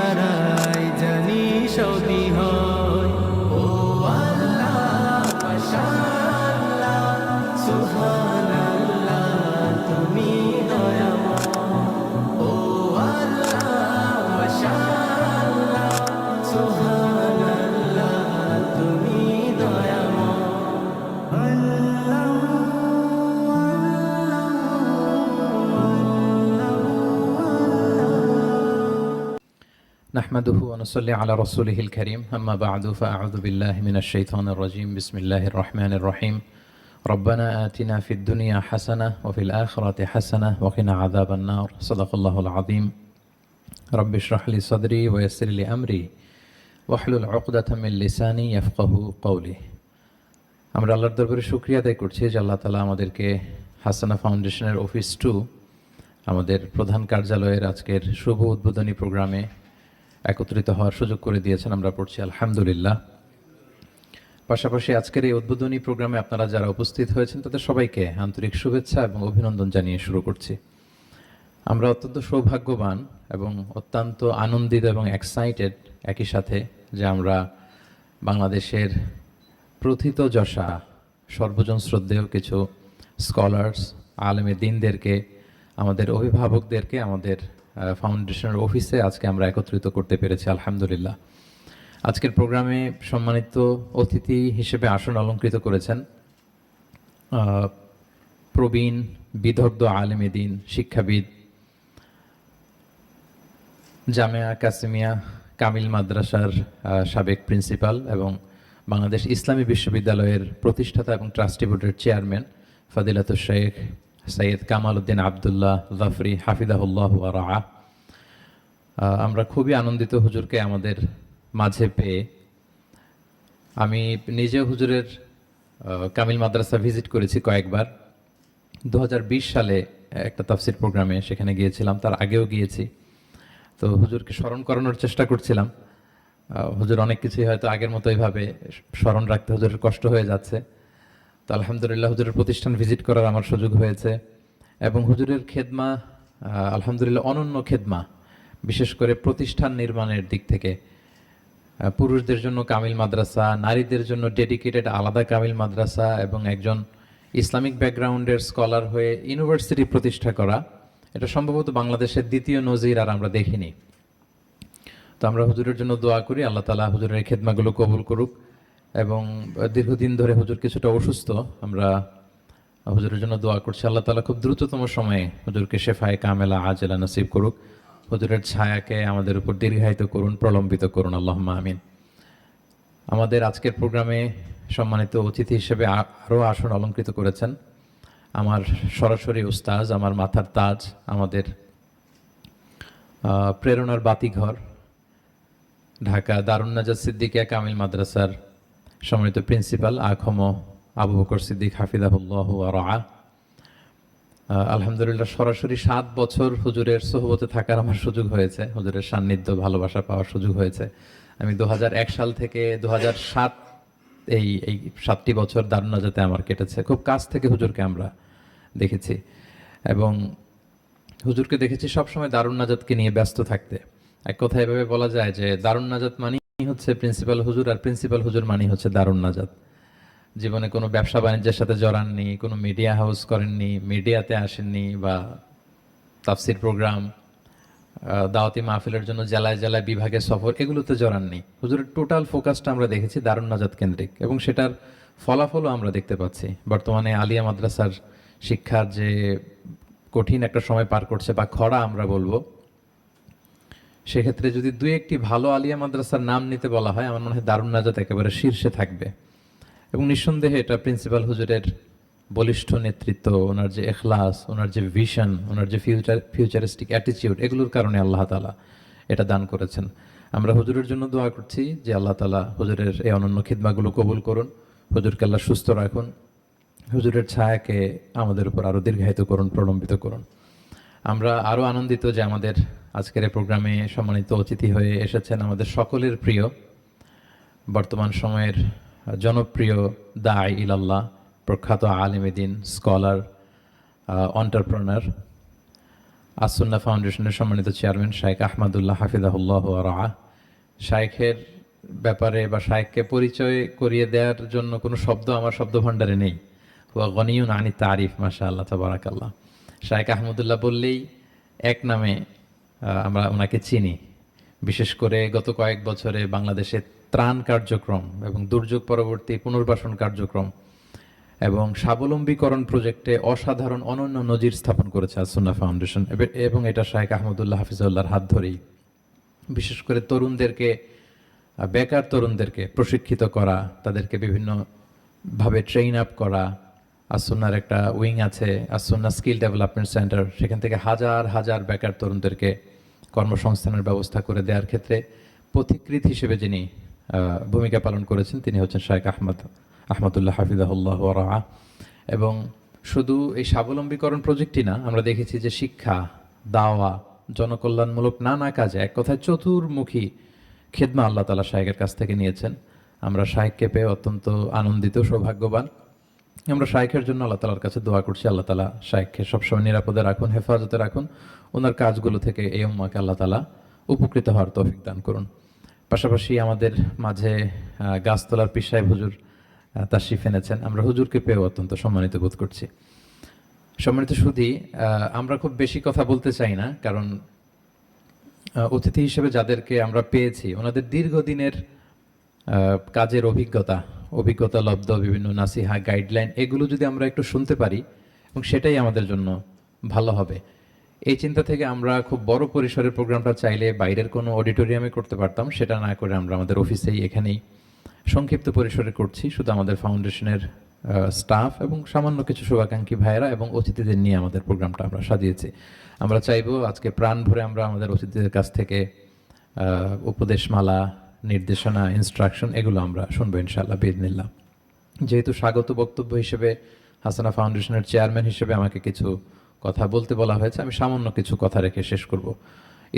ইশারায় জানি সৌদি হয়। ও আল্লাহ মাশাআল্লাহ সুবহানাল্লাহ তুমি দয়াময়। ও আল্লাহ মাশাআল্লাহ সুবহানাল্লাহ তুমি দয়াময়। نحمده ونصلي على رسوله الكريم أما بعد فأعوذ بالله من الشيطان الرجيم بسم الله الرحمن الرحيم ربنا آتنا في الدنيا حسنة وفي الآخرة حسنة وقنا عذاب النار صدق الله العظيم رب اشرح لي صدري ويسر لي أمري واحلل عقدة من لساني يفقه قولي আমরা আল্লাহর দরবারে শুকরিয়া আদায় করছি যে আল্লাহ তাআলা আমাদেরকে হাসানা ফাউন্ডেশনের অফিস 2 আমাদের প্রধান কার্যালয়ের আজকের শুভ উদ্বোধনী প্রোগ্রামে একত্রিত হওয়ার সুযোগ করে দিয়েছেন। আমরা পড়ছি আলহামদুলিল্লাহ। পাশাপাশি আজকের এই উদ্বোধনী প্রোগ্রামে আপনারা যারা উপস্থিত হয়েছেন তাদের সবাইকে আন্তরিক শুভেচ্ছা এবং অভিনন্দন জানিয়ে শুরু করছি। আমরা অত্যন্ত সৌভাগ্যবান এবং অত্যন্ত আনন্দিত এবং এক্সাইটেড একই সাথে যে আমরা বাংলাদেশের প্রথিত যশা সর্বজন শ্রদ্ধেয় কিছু স্কলার্স আলেমে দ্বীনদেরকে আমাদের অভিভাবকদেরকে আমাদের ফাউন্ডেশনের অফিসে আজকে আমরা একত্রিত করতে পেরেছি আলহামদুলিল্লাহ। আজকের প্রোগ্রামে সম্মানিত অতিথি হিসেবে আসন অলঙ্কৃত করেছেন প্রবীণ বিদগ্ধ আলেমে দ্বীন শিক্ষাবিদ জামিয়া কাসিমিয়া কামিল মাদ্রাসার সাবেক প্রিন্সিপাল এবং বাংলাদেশ ইসলামী বিশ্ববিদ্যালয়ের প্রতিষ্ঠাতা এবং ট্রাস্টি বোর্ডের চেয়ারম্যান ফাদিলাতুশ শেখ সৈয়দ কামাল উদ্দিন আবদুল্লাহ জাফরি হাফিজাহুল্লাহ ওয়া রাআহ। আমরা খুবই আনন্দিত হুজুরকে আমাদের মাঝে পেয়ে। আমি নিজে হুজুরের কামিল মাদ্রাসা ভিজিট করেছি কয়েকবার। 2020 সালে একটা তাফসির প্রোগ্রামে সেখানে গিয়েছিলাম, তার আগেও গিয়েছি। তো হুজুরকে স্মরণ করানোর চেষ্টা করছিলাম। হুজুর অনেক কিছুই হয়তো আগের মতো এইভাবে স্মরণ রাখতে হুজুরের কষ্ট হয়ে যাচ্ছে। তো আলহামদুলিল্লাহ হুজুরের প্রতিষ্ঠান ভিজিট করার আমার সুযোগ হয়েছে এবং হুজুরের খেদমা আলহামদুলিল্লাহ অনন্য খেদমা, বিশেষ করে প্রতিষ্ঠান নির্মাণের দিক থেকে পুরুষদের জন্য কামিল মাদ্রাসা, নারীদের জন্য ডেডিকেটেড আলাদা কামিল মাদ্রাসা এবং একজন ইসলামিক ব্যাকগ্রাউন্ডের স্কলার হয়ে ইউনিভার্সিটি প্রতিষ্ঠা করা, এটা সম্ভবত বাংলাদেশের দ্বিতীয় নজির আর আমরা দেখিনি। তো আমরা হুজুরের জন্য দোয়া করি আল্লাহ তাআলা হুজুরের খেদমাগুলো কবুল করুক এবং দীর্ঘদিন ধরে হুজুর কিছুটা অসুস্থ, আমরা হুজুরের জন্য দোয়া করছি আল্লাহ তাআলা খুব দ্রুততম সময়ে হুজুরকে শেফায়ে কামেলা আজেলা নসিব করুক, হুজুরের ছায়াকে আমাদের উপর দীর্ঘায়িত করুন, প্রলম্বিত করুন, আল্লাহুম্মা আমিন। আমাদের আজকের প্রোগ্রামে সম্মানিত অতিথি হিসেবে আরও আসন অলঙ্কৃত করেছেন আমার সরাসরি উস্তাজ, আমার মাথার তাজ, আমাদের প্রেরণার বাতিঘর ঢাকা দারুন নাজাত সিদ্দিকিয়া কামিল মাদ্রাসার সম্মানিত প্রিন্সিপাল আখম আবু বকর সিদ্দিক হাফিজাহুল্লাহ ওয়া রাআহ। আলহামদুলিল্লাহ সরাসরি 7 বছর হুজুরের সোহবতে থাকার আমার সুযোগ হয়েছে, হুজুরের সান্নিধ্য ভালোবাসা পাওয়ার সুযোগ হয়েছে। আমি 2001 সাল থেকে 2007 এই 7টি বছর দারুন নাজাতে আমার কেটেছে। খুব কাছ থেকে হুজুরকে আমরা দেখেছি এবং হুজুরকে দেখেছি সবসময় দারুন নাজাতকে নিয়ে ব্যস্ত থাকতে। এক কথা এভাবে বলা যায় যে দারুন নাজাত মানেই হচ্ছে প্রিন্সিপাল হুজুর, আর প্রিন্সিপাল হুজুর মানেই হচ্ছে দারুন নাজাত। জীবনে কোনো ব্যবসা বাণিজ্যের সাথে জড়াননি, কোনো মিডিয়া হাউস করেননি, মিডিয়াতে আসেননি বা তাফসির প্রোগ্রাম, দাওয়াতি মাহফিলের জন্য জেলায় জেলায় বিভাগে সফর, এগুলোতে জড়াননি। হুজুরের টোটাল ফোকাসটা আমরা দেখেছি দারুন নাজাত কেন্দ্রিক এবং সেটার ফলাফলও আমরা দেখতে পাচ্ছি। বর্তমানে আলিয়া মাদ্রাসার শিক্ষার যে কঠিন একটা সময় পার করছে বা খরা আমরা বলবো, সেক্ষেত্রে যদি 2-1টি ভালো আলিয়া মাদ্রাসার নাম নিতে বলা হয়, আমার মনে হয় দারুন নাজাত একেবারে শীর্ষে থাকবে। এবং নিঃসন্দেহে এটা প্রিন্সিপাল হুজুরের বলিষ্ঠ নেতৃত্ব, ওনার যে এখলাস, ওনার যে ভিশন, ওনার যে ফিউচারিস্টিক অ্যাটিটিউড, এগুলোর কারণে আল্লাহ তাআলা এটা দান করেছেন। আমরা হুজুরের জন্য দোয়া করছি যে আল্লাহ তাআলা হুজুরের এই অনন্য খিদমাগুলো কবুল করুন, হুজুরকে আল্লাহ সুস্থ রাখুন, হুজুরের ছায়াকে আমাদের উপর আরও দীর্ঘায়িত করুন, প্রলম্বিত করুন। আমরা আরও আনন্দিত যে আমাদের আজকের এই প্রোগ্রামে সম্মানিত অতিথি হয়ে এসেছেন আমাদের সকলের প্রিয়, বর্তমান সময়ের জনপ্রিয় দাঈ ইলাল্লাহ, প্রখ্যাত আলেমে দ্বীন, স্কলার, এন্টারপ্রেনার আসুন্না ফাউন্ডেশনের সম্মানিত চেয়ারম্যান শাইখ আহমদুল্লাহ হাফিজাহুল্লাহ রাআ। শাইখের ব্যাপারে বা শাইখকে পরিচয় করিয়ে দেওয়ার জন্য কোনো শব্দ আমার শব্দ ভাণ্ডারে নেই। হুয়া গনিউন আনি তারিফ, মাশাআল্লাহ তাবারাকাল্লাহ। শাইখ আহমদুল্লাহ বললেই এক নামে আমরা ওনাকে চিনি। বিশেষ করে গত কয়েক বছরে বাংলাদেশে ত্রাণ কার্যক্রম এবং দুর্যোগ পরবর্তী পুনর্বাসন কার্যক্রম এবং স্বাবলম্বীকরণ প্রজেক্টে অসাধারণ অনন্য নজির স্থাপন করেছে আসুন্না ফাউন্ডেশন, এবং এটা শাইখ আহমদুল্লাহ হাফিজাউল্লাহর হাত ধরেই। বিশেষ করে তরুণদেরকে, বেকার তরুণদেরকে প্রশিক্ষিত করা, তাদেরকে বিভিন্নভাবে ট্রেইন আপ করা। আসুন্নার একটা উইং আছে, আসুন্না স্কিল ডেভেলপমেন্ট সেন্টার, সেখান থেকে হাজার হাজার বেকার তরুণদেরকে কর্মসংস্থানের ব্যবস্থা করে দেওয়ার ক্ষেত্রে পথিকৃৎ হিসেবে যিনি ভূমিকা পালন করেছেন তিনি হচ্ছেন শাইখ আহমদুল্লাহ হাফিজাহুল্লাহ রাআ। এবং শুধু এই স্বাবলম্বীকরণ প্রজেক্টই না, আমরা দেখেছি যে শিক্ষা, দাওয়া, জনকল্যাণমূলক নানা কাজে এক কথায় চতুর্মুখী খেদমা আল্লাহ তাআলা শাইখের কাছ থেকে নিয়েছেন। আমরা শাইখকে পেয়ে অত্যন্ত আনন্দিত, সৌভাগ্যবান। আমরা শাইখের জন্য আল্লাহ তাআলার কাছে দোয়া করছি, আল্লাহ তাআলা শাইখকে সবসময় নিরাপদে রাখুন, হেফাজতে রাখুন। ওনার কাজগুলো থেকে এই উম্মাকে আল্লাহ তাআলা উপকৃত হওয়ার তৌফিক দান করুন। পাশাপাশি আমাদের মাঝে গাছতলার পীর সাহেব হুজুর তাশরিফ এনেছেন। আমরা হুজুরকে পেয়েও অত্যন্ত সম্মানিত বোধ করছি। সম্মানিত সুধী, আমরা খুব বেশি কথা বলতে চাই না, কারণ অতিথি হিসেবে যাদেরকে আমরা পেয়েছি ওনাদের দীর্ঘদিনের কাজের অভিজ্ঞতা লব্ধ বিভিন্ন নাসিহা, গাইডলাইন, এগুলো যদি আমরা একটু শুনতে পারি এবং সেটাই আমাদের জন্য ভালো হবে। এই চিন্তা থেকে আমরা খুব বড় পরিসরের প্রোগ্রামটা চাইলে বাইরের কোনো অডিটোরিয়ামে করতে পারতাম, সেটা না করে আমরা আমাদের অফিসেই এখানেই সংক্ষিপ্ত পরিসরে করছি, শুধু আমাদের ফাউন্ডেশনের স্টাফ এবং সামান্য কিছু শুভাকাঙ্ক্ষী ভাইয়েরা এবং অতিথিদের নিয়ে আমাদের প্রোগ্রামটা আমরা সাজিয়েছি। আমরা চাইবো আজকে প্রাণ ভরে আমরা আমাদের অতিথিদের কাছ থেকে উপদেশমালা, নির্দেশনা, ইনস্ট্রাকশন এগুলো আমরা শুনবো ইনশাআল্লাহ বিইذনিল্লাহ। যেহেতু স্বাগত বক্তব্য হিসেবে হাসানা ফাউন্ডেশনের চেয়ারম্যান হিসেবে আমাকে কিছু কথা বলতে বলা হয়েছে, আমি সামান্য কিছু কথা রেখে শেষ করব।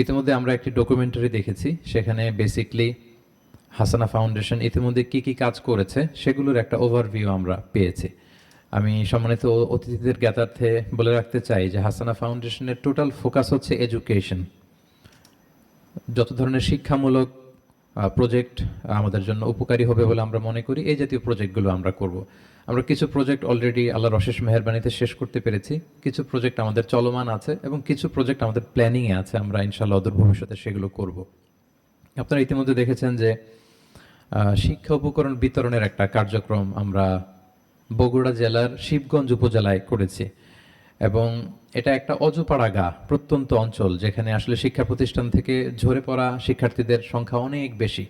ইতিমধ্যে আমরা একটি ডকুমেন্টারি দেখেছি, সেখানে বেসিকলি হাসানা ফাউন্ডেশন ইতিমধ্যে কি কি কাজ করেছে সেগুলোর একটা ওভারভিউ আমরা পেয়েছি। আমি সম্মানিত অতিথিদের জ্ঞাতার্থে বলে রাখতে চাই যে হাসানা ফাউন্ডেশনের টোটাল ফোকাস হচ্ছে এডুকেশন। যত ধরনের শিক্ষামূলক প্রজেক্ট আমাদের জন্য উপকারী হবে বলে আমরা মনে করি, এই জাতীয় প্রজেক্টগুলো আমরা করব। আমরা কিছু প্রজেক্ট অলরেডি আল্লাহর অশেষ মেহেরবানিতে শেষ করতে পেরেছি, কিছু প্রজেক্ট আমাদের চলমান আছে এবং কিছু প্রজেক্ট আমাদের প্ল্যানিংয়ে আছে, আমরা ইনশাআল্লাহ অদূর ভবিষ্যতে সেগুলো করব। আপনারা ইতিমধ্যে দেখেছেন যে শিক্ষা উপকরণ বিতরণের একটা কার্যক্রম আমরা বগুড়া জেলার শিবগঞ্জ উপজেলায় করেছি, এবং এটা একটা অজপাড়া গা প্রত্যন্ত অঞ্চল, যেখানে আসলে শিক্ষা প্রতিষ্ঠান থেকে ঝরে পড়া শিক্ষার্থীদের সংখ্যা অনেক বেশি।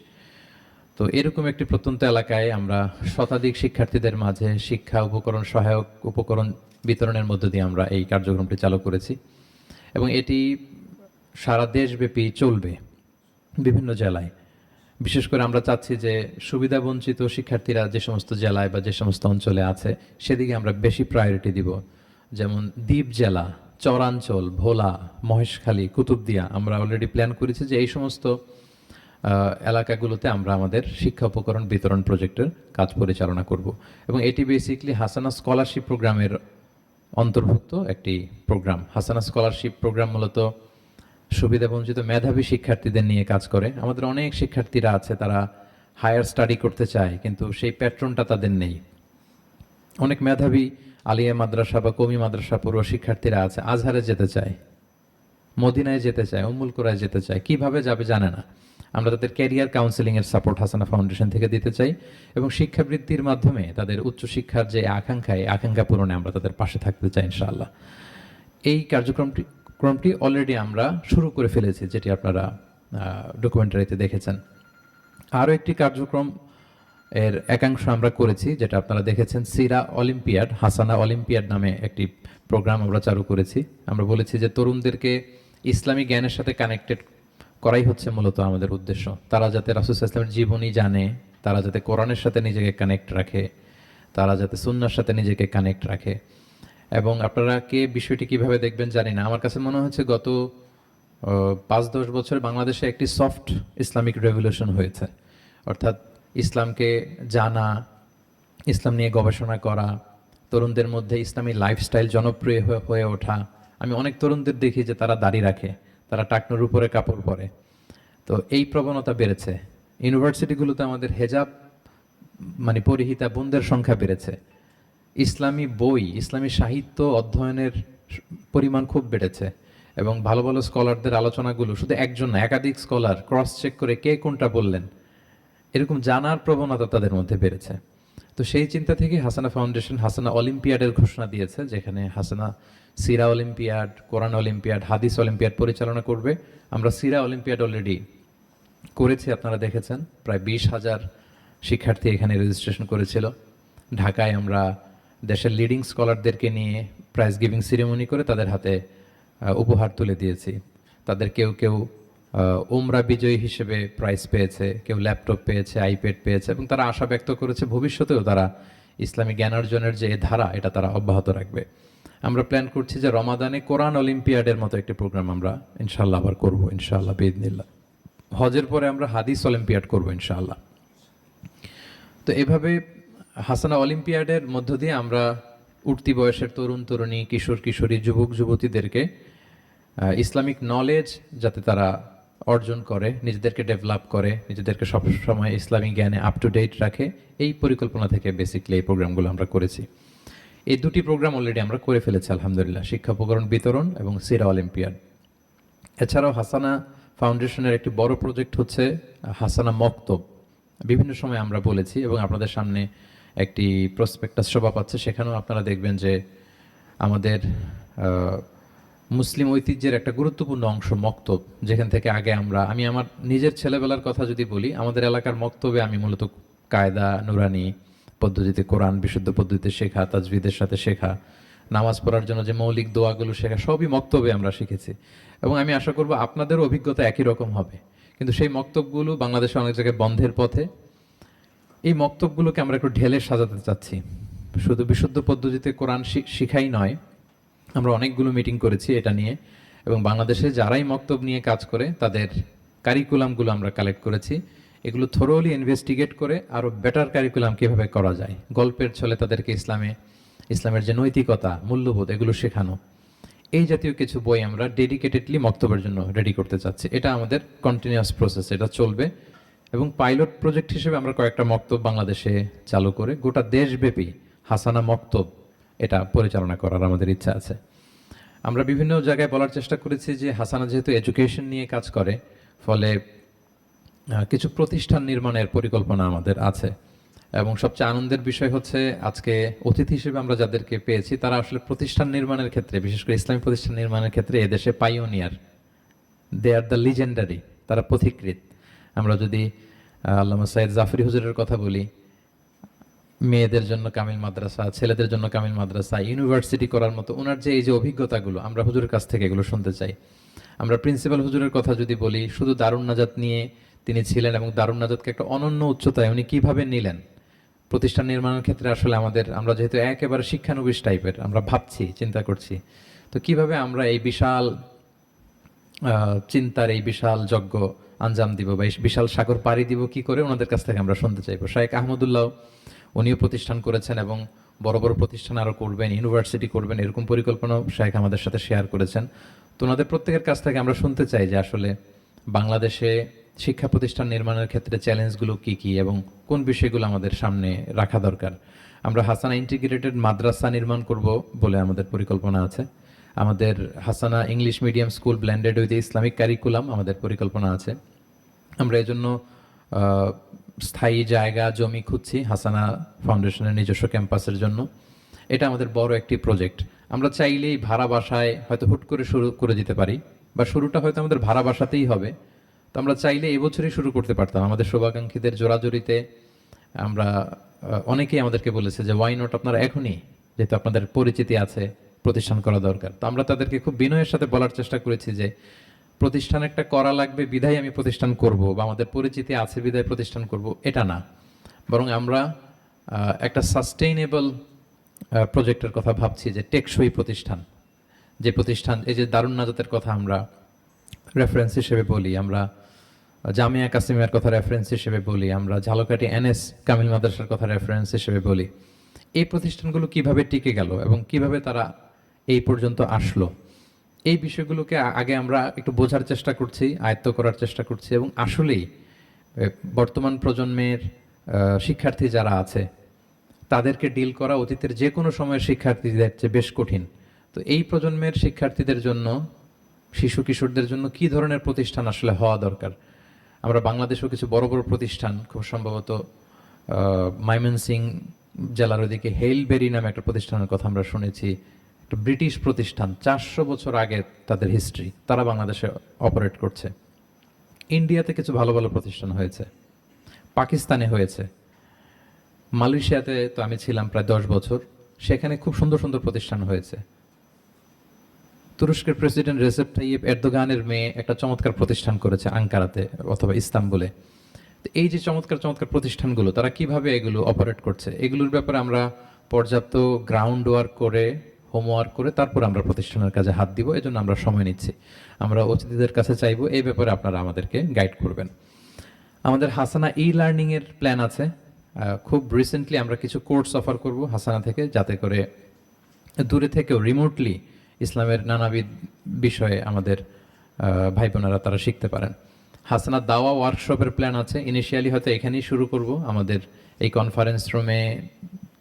তো এরকম একটি প্রত্যন্ত এলাকায় আমরা শতাধিক শিক্ষার্থীদের মাঝে শিক্ষা উপকরণ, সহায়ক উপকরণ বিতরণের মধ্য দিয়ে আমরা এই কার্যক্রমটি চালু করেছি, এবং এটি সারা দেশব্যাপী চলবে বিভিন্ন জেলায়। বিশেষ করে আমরা চাচ্ছি যে সুবিধাবঞ্চিত শিক্ষার্থীরা যে সমস্ত জেলায় বা যে সমস্ত অঞ্চলে আছে সেদিকে আমরা বেশি প্রায়োরিটি দিব। যেমন দ্বীপ জেলা, চরাঞ্চল, ভোলা, মহেশখালী, কুতুবদিয়া, আমরা অলরেডি প্ল্যান করেছি যে এই সমস্ত এলাকাগুলোতে আমরা আমাদের শিক্ষা উপকরণ বিতরণ প্রজেক্টের কাজ পরিচালনা করব। এবং এটি বেসিকলি হাসানা স্কলারশিপ প্রোগ্রামের অন্তর্ভুক্ত একটি প্রোগ্রাম। হাসানা স্কলারশিপ প্রোগ্রাম মূলত সুবিধাবঞ্চিত মেধাবী শিক্ষার্থীদের নিয়ে কাজ করে। আমাদের অনেক শিক্ষার্থীরা আছে, তারা হায়ার স্টাডি করতে চায় কিন্তু সেই প্যাট্রনটা তাদের নেই। অনেক মেধাবী আলিয়া মাদ্রাসা বা কমি মাদ্রাসা পড়ুয়া শিক্ষার্থীরা আছে, আজহারে যেতে চায়, মদিনায় যেতে চায়, উম্মুল কোরায় যেতে চায়, কিভাবে যাবে জানে না। আমরা তাদের ক্যারিয়ার কাউন্সেলিং এর সাপোর্ট হাসানা ফাউন্ডেশন থেকে দিতে চাই, এবং শিক্ষাবৃত্তির মাধ্যমে তাদের উচ্চশিক্ষার যে আকাঙ্ক্ষা পূরণে আমরা তাদের পাশে থাকতে চাই ইনশাআল্লাহ। এই কার্যক্রমটি অলরেডি আমরা শুরু করে ফেলেছি, যেটি আপনারা ডকুমেন্টারিতে দেখেছেন। আরও একটি কার্যক্রম এর একাংশ আমরা করেছি, যেটা আপনারা দেখেছেন, সিরা অলিম্পিয়াড, হাসানা অলিম্পিয়াড নামে একটি প্রোগ্রাম আমরা চালু করেছি। আমরা বলেছি যে তরুণদেরকে ইসলামী জ্ঞানের সাথে কানেক্টেড করাই হচ্ছে মূলত আমাদের উদ্দেশ্য। তারা যাতে রাসূল সাল্লাল্লাহু আলাইহি ওয়াসাল্লামের জীবনী জানে, তারা যাতে কোরআনের সাথে নিজেকে কানেক্ট রাখে, তারা যাতে সুন্নাহর সাথে নিজেকে কানেক্ট রাখে। এবং আপনারা বিষয়টি কিভাবে দেখবেন জানি না, আমার কাছে মনে হচ্ছে গত 5-10 বছর বাংলাদেশে একটি সফট ইসলামিক রেভলিউশন হয়েছে। অর্থাৎ ইসলামকে জানা, ইসলাম নিয়ে গবেষণা করা, তরুণদের মধ্যে ইসলামী লাইফস্টাইল জনপ্রিয় হয়ে ওঠা, আমি অনেক তরুণদের দেখি যে তারা দাড়ি রাখে, তারা টাকনোর উপরে কাপড় পরে। তো এই প্রবণতা বেড়েছে। ইউনিভার্সিটিগুলোতে আমাদের হেজাব মানে পরিহিতা বোনদের সংখ্যা বেড়েছে। ইসলামী বই, ইসলামী সাহিত্য অধ্যয়নের পরিমাণ খুব বেড়েছে এবং ভালো ভালো স্কলারদের আলোচনাগুলো শুধু একজন না, একাধিক স্কলার ক্রস চেক করে কে কোনটা বললেন এরকম জানার প্রবণতা তাদের মধ্যে বেড়েছে। তো সেই চিন্তা থেকে হাসানা ফাউন্ডেশন হাসানা অলিম্পিয়াডের ঘোষণা দিয়েছে, যেখানে হাসানা সিরা অলিম্পিয়াড, কোরআন অলিম্পিয়াড, হাদিস অলিম্পিয়াড পরিচালনা করবে। আমরা সিরা অলিম্পিয়াড অলরেডি করেছি, আপনারা দেখেছেন। প্রায় 20,000 শিক্ষার্থী এখানে রেজিস্ট্রেশন করেছিল। ঢাকায় আমরা দেশের লিডিং স্কলারদেরকে নিয়ে প্রাইজ গিভিং সেরেমনি করে তাদের হাতে উপহার তুলে দিয়েছি। তাদের কেউ কেউ উমরা বিজয়ী হিসেবে প্রাইজ পেয়েছে, কেউ ল্যাপটপ পেয়েছে, আইপ্যাড পেয়েছে, এবং তারা আশা ব্যক্ত করেছে ভবিষ্যতেও তারা ইসলামী জ্ঞানার্জনের যে ধারা এটা তারা অব্যাহত রাখবে। আমরা প্ল্যান করছি যে রমাদানে কোরআন অলিম্পিয়াডের মতো একটি প্রোগ্রাম আমরা ইনশাআল্লাহ আবার করবো, ইনশাআল্লাহ বিইذনিল্লাহ। হজের পরে আমরা হাদিস অলিম্পিয়াড করবো ইনশাআল্লাহ। তো এভাবে হাসানা অলিম্পিয়াডের মধ্য দিয়ে আমরা উঠতি বয়সের তরুণ তরুণী, কিশোর কিশোরী, যুবক যুবতীদেরকে ইসলামিক নলেজ যাতে তারা অর্জন করে, নিজেদেরকে ডেভেলপ করে, নিজেদেরকে সবসময় ইসলামী জ্ঞানে আপ টু ডেট রাখে, এই পরিকল্পনা থেকে বেসিক্যালি এই প্রোগ্রামগুলো আমরা করেছি। এই দুটি প্রোগ্রাম অলরেডি আমরা করে ফেলেছি আলহামদুলিল্লাহ, শিক্ষা উপকরণ বিতরণ এবং সিরা অলিম্পিয়াড। এছাড়াও হাসানা ফাউন্ডেশনের একটি বড় প্রজেক্ট হচ্ছে হাসানা মক্তব। বিভিন্ন সময় আমরা বলেছি এবং আপনাদের সামনে একটি প্রসপেক্টাস শোভা পাচ্ছে, সেখানেও আপনারা দেখবেন যে আমাদের মুসলিম ঐতিহ্যের একটা গুরুত্বপূর্ণ অংশ মক্তব, যেখান থেকে আগে আমি আমার নিজের ছেলেবেলার কথা যদি বলি, আমাদের এলাকার মক্তবে আমি মূলত কায়দা নুরানি পদ্ধতিতে কোরআন বিশুদ্ধ পদ্ধতিতে শেখা, তাজবিদের সাথে শেখা, নামাজ পড়ার জন্য যে মৌলিক দোয়াগুলো শেখা, সবই মক্তবে আমরা শিখেছি। এবং আমি আশা করব আপনাদেরও অভিজ্ঞতা একই রকম হবে। কিন্তু সেই মক্তবগুলো বাংলাদেশে অনেক জায়গায় বন্ধের পথে। এই মক্তবগুলোকে আমরা একটু ঢেলে সাজাতে চাচ্ছি। শুধু বিশুদ্ধ পদ্ধতিতে কোরআন শিখাই নয়, আমরা অনেকগুলো মিটিং করেছি এটা নিয়ে, এবং বাংলাদেশে যারাই মক্তব নিয়ে কাজ করে তাদের কারিকুলামগুলো আমরা কালেক্ট করেছি। এগুলো থরোলি ইনভেস্টিগেট করে আরও বেটার কারিকুলাম কীভাবে করা যায়, গল্পের ছলে তাদেরকে ইসলামের যে নৈতিকতা, মূল্যবোধ, এগুলো শেখানো, এই জাতীয় কিছু বই আমরা ডেডিকেটেডলি মক্তবের জন্য রেডি করতে চাচ্ছি। এটা আমাদের কন্টিনিউয়াস প্রসেস, এটা চলবে। এবং পাইলট প্রজেক্ট হিসেবে আমরা কয়েকটা মক্তব বাংলাদেশে চালু করে গোটা দেশব্যাপী হাসানা মক্তব এটা পরিচালনা করার আমাদের ইচ্ছা আছে। আমরা বিভিন্ন জায়গায় বলার চেষ্টা করেছি যে হাসানা যেহেতু এডুকেশন নিয়ে কাজ করে, ফলে কিছু প্রতিষ্ঠান নির্মাণের পরিকল্পনা আমাদের আছে। এবং সবচেয়ে আনন্দের বিষয় হচ্ছে আজকে অতিথি হিসেবে আমরা যাদেরকে পেয়েছি তারা আসলে প্রতিষ্ঠান নির্মাণের ক্ষেত্রে, বিশেষ করে ইসলামী প্রতিষ্ঠান নির্মাণের ক্ষেত্রে এদেশে pioneer, they are the legendary, তারা পথিকৃৎ। আমরা যদি আল্লামা সাইয়েদ জাফরি হুজুরের কথা বলি, মেয়েদের জন্য কামিল মাদ্রাসা, ছেলেদের জন্য কামিল মাদ্রাসা, ইউনিভার্সিটি করার মতো ওনার যে এই যে অভিজ্ঞতাগুলো, আমরা হুজুরের কাছ থেকে এগুলো শুনতে চাই। আমরা প্রিন্সিপাল হুজুরের কথা যদি বলি, শুধু দারুন নাজাত নিয়ে তিনি ছিলেন এবং দারুন নাজাতকে একটা অনন্য উচ্চতায় উনি কিভাবে নিলেন প্রতিষ্ঠান নির্মাণের ক্ষেত্রে। আসলে আমরা যেহেতু একেবারে শিক্ষানবিশ টাইপের, আমরা ভাবছি, চিন্তা করছি, তো কিভাবে আমরা এই বিশাল চিন্তার এই বিশাল যজ্ঞ আঞ্জাম দিব বা এই বিশাল সাগর পাড়ি দিব কি করে, ওনাদের কাছ থেকে আমরা শুনতে চাইবো। শায়েখ আহমদুল্লাহ উনিও প্রতিষ্ঠান করেছেন এবং বড় বড় প্রতিষ্ঠান আরও করবেন, ইউনিভার্সিটি করবেন, এরকম পরিকল্পনাও শায়েখ আমাদের সাথে শেয়ার করেছেন। তো ওনাদের প্রত্যেকের কাছ থেকে আমরা শুনতে চাই যে আসলে বাংলাদেশে শিক্ষা প্রতিষ্ঠান নির্মাণের ক্ষেত্রে চ্যালেঞ্জগুলো কি কি এবং কোন বিষয়গুলো আমাদের সামনে রাখা দরকার। আমরা হাসানা ইন্টিগ্রেটেড মাদ্রাসা নির্মাণ করব বলে আমাদের পরিকল্পনা আছে। আমাদের হাসানা English medium school blended with Islamic curriculum আমাদের পরিকল্পনা আছে। আমরা এজন্য স্থায়ী জায়গা জমি খুঁজছি হাসানা ফাউন্ডেশনের নিজস্ব ক্যাম্পাসের জন্য। এটা আমাদের বড় একটি প্রজেক্ট। আমরা চাইলেই ভাড়া বাসায় হয়তো হুট করে শুরু করে দিতে পারি, বা শুরুটা হয়তো আমাদের ভাড়া বাসাতেই হবে। তো আমরা চাইলে এবছরই শুরু করতে পারতাম। আমাদের শুভাকাঙ্ক্ষীদের জোরাজোরিতে আমরা অনেকেই আমাদেরকে বলেছে যে ওয়াই নট, আপনারা এখনই, যেহেতু আপনাদের পরিচিতি আছে, প্রতিষ্ঠান করা দরকার। তো আমরা তাদেরকে খুব বিনয়ের সাথে বলার চেষ্টা করেছি যে প্রতিষ্ঠান একটা করা লাগবে বিধায় আমি প্রতিষ্ঠান করব, বা আমাদের পরিচিতি আছে বিধায় প্রতিষ্ঠান করব, এটা না। বরং আমরা একটা সাস্টেইনেবল প্রজেক্টের কথা ভাবছি, যে টেকসই প্রতিষ্ঠান, যে প্রতিষ্ঠান, এই যে দারুন নাজাতের কথা আমরা রেফারেন্স হিসেবে বলি, আমরা জামিয়া কাসিমিয়ার কথা রেফারেন্স হিসেবে বলি, আমরা ঝালকাঠি এনএস কামিল মাদ্রাসার কথা রেফারেন্স হিসেবে বলি। এই প্রতিষ্ঠানগুলো কিভাবে টিকে গেল এবং কিভাবে তারা এই পর্যন্ত আসলো, এই বিষয়গুলোকে আগে আমরা একটু বোঝার চেষ্টা করছি, আয়ত্ত করার চেষ্টা করছি, এবং আসলেই বর্তমান প্রজন্মের শিক্ষার্থী যারা আছে তাদেরকে ডিল করা অতীতের যে কোনো সময়ের শিক্ষার্থীদের চেয়ে বেশ কঠিন। তো এই প্রজন্মের শিক্ষার্থীদের জন্য, শিশু কিশোরদের জন্য কি ধরনের প্রতিষ্ঠান আসলে হওয়া দরকার? আমরা বাংলাদেশেও কিছু বড় বড় প্রতিষ্ঠান, খুব সম্ভবত ময়মনসিং জেলার ওদিকে হেইলবেরি নামে একটা প্রতিষ্ঠানের কথা আমরা শুনেছি। একটা ব্রিটিশ প্রতিষ্ঠান, 400 বছর আগে তাদের হিস্ট্রি, তারা বাংলাদেশে অপারেট করছে। ইন্ডিয়াতে কিছু ভালো ভালো প্রতিষ্ঠান হয়েছে, পাকিস্তানে হয়েছে, মালয়েশিয়াতে তো আমি ছিলাম প্রায় 10 বছর, সেখানে খুব সুন্দর সুন্দর প্রতিষ্ঠান হয়েছে। তুরস্কের প্রেসিডেন্ট রেসেপ তাইয়িপ এরদোগানের মেয়ে একটা চমৎকার প্রতিষ্ঠান করেছে আঙ্কারাতে অথবা ইস্তাম্বুলে। তো এই যে চমৎকার চমৎকার প্রতিষ্ঠানগুলো, তারা কিভাবে এগুলো অপারেট করছে, এগুলোর ব্যাপারে আমরা পর্যাপ্ত গ্রাউন্ড ওয়ার্ক করে, হোমওয়ার্ক করে তারপর আমরা প্রতিষ্ঠানের কাজে হাত দিব। এজন্য আমরা সময় নিচ্ছি। আমরা অতিথিদের কাছে চাইবো এই ব্যাপারে আপনারা আমাদেরকে গাইড করবেন। আমাদের হাসানা লার্নিং এর প্ল্যান আছে। খুব রিসেন্টলি আমরা কিছু কোর্স অফার করব হাসানা থেকে, যাতে করে দূরে থেকেও রিমোটলি ইসলামের নানাবিধ বিষয়ে আমাদের ভাই বোনেরা তারা শিখতে পারেন। হাসানা দাওয়া ওয়ার্কশপের প্ল্যান আছে। ইনিশিয়ালি হয়তো এখানেই শুরু করব। আমাদের এই কনফারেন্স রুমে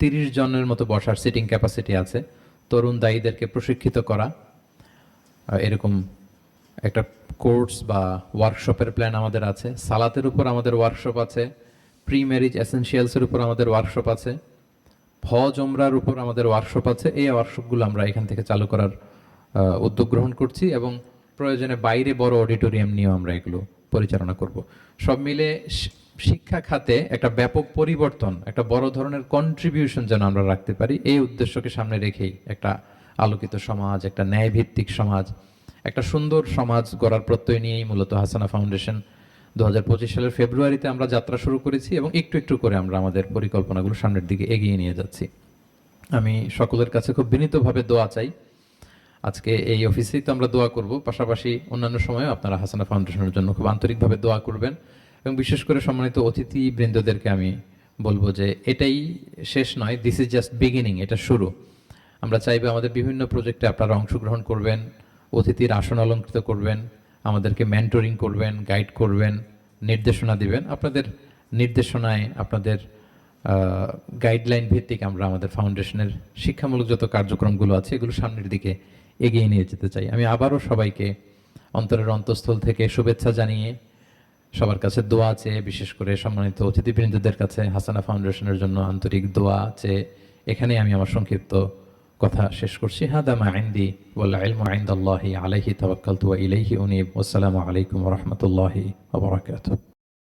30 জনের মতো বসার সিটিং ক্যাপাসিটি আছে। তরুণ দায়ীদেরকে প্রশিক্ষিত করা, এরকম একটা কোর্স বা ওয়ার্কশপের প্ল্যান আমাদের আছে। সালাতের উপর আমাদের ওয়ার্কশপ আছে, প্রি ম্যারিজ এসেনশিয়ালসের উপর আমাদের ওয়ার্কশপ আছে, হজ ওমরার উপর আমাদের ওয়ার্কশপ আছে। এই ওয়ার্কশপগুলো আমরা এখান থেকে চালু করার উদ্যোগ গ্রহণ করছি, এবং প্রয়োজনে বাইরে বড় অডিটোরিয়াম নিয়েও আমরা এগুলো পরিচালনা করব। সব মিলে শিক্ষা খাতে একটা ব্যাপক পরিবর্তন, একটা বড় ধরনের কন্ট্রিবিউশন যেন আমরা রাখতে পারি, এই উদ্দেশ্যকে সামনে রেখেই একটা আলোকিত সমাজ, একটা ন্যায়ভিত্তিক সমাজ, একটা সুন্দর সমাজ গড়ার প্রত্যয় নিয়েই মূলত হাসানা ফাউন্ডেশন 2025 সালের ফেব্রুয়ারিতে আমরা যাত্রা শুরু করেছি, এবং একটু একটু করে আমরা আমাদের পরিকল্পনাগুলো সামনের দিকে এগিয়ে নিয়ে যাচ্ছি। আমি সকলের কাছে খুব বিনীতভাবে দোয়া চাই। আজকে এই অফিসেই তো আমরা দোয়া করব, পাশাপাশি অন্যান্য সময়েও আপনারা হাসানা ফাউন্ডেশনের জন্য খুব আন্তরিকভাবে দোয়া করবেন। এবং বিশেষ করে সম্মানিত অতিথি বৃন্দদেরকে আমি বলবো যে এটাই শেষ নয়, দিস ইজ জাস্ট বিগিনিং, এটা শুরু। আমরা চাইবো আমাদের বিভিন্ন প্রজেক্টে আপনারা অংশগ্রহণ করবেন, অতিথির আসন অলঙ্কৃত করবেন, আমাদেরকে মেন্টরিং করবেন, গাইড করবেন, নির্দেশনা দিবেন। আপনাদের নির্দেশনায়, আপনাদের গাইডলাইন ভিত্তিক আমরা আমাদের ফাউন্ডেশনের শিক্ষামূলক যত কার্যক্রমগুলো আছে এগুলো সামনের দিকে এগিয়ে নিয়ে যেতে চাই। আমি আবারও সবাইকে অন্তরের অন্তঃস্থল থেকে শুভেচ্ছা জানিয়ে, সবার কাছে দোয়া চেয়ে, বিশেষ করে সম্মানিত অতিথিবৃন্দদের কাছে হাসানা ফাউন্ডেশনের জন্য আন্তরিক দোয়া চেয়ে এখানেই আমি আমার সংক্ষিপ্ত কথা শেষ করছি। হাদা মা ইনদি ওয়াল ইলমু ইনদাল্লাহি আলাইহি তাওয়াক্কালতু ওয়া ইলাইহি উনীব। ওয়াসসালামু আলাইকুম ওয়া রাহমাতুল্লাহি ওয়া বারাকাতুহু।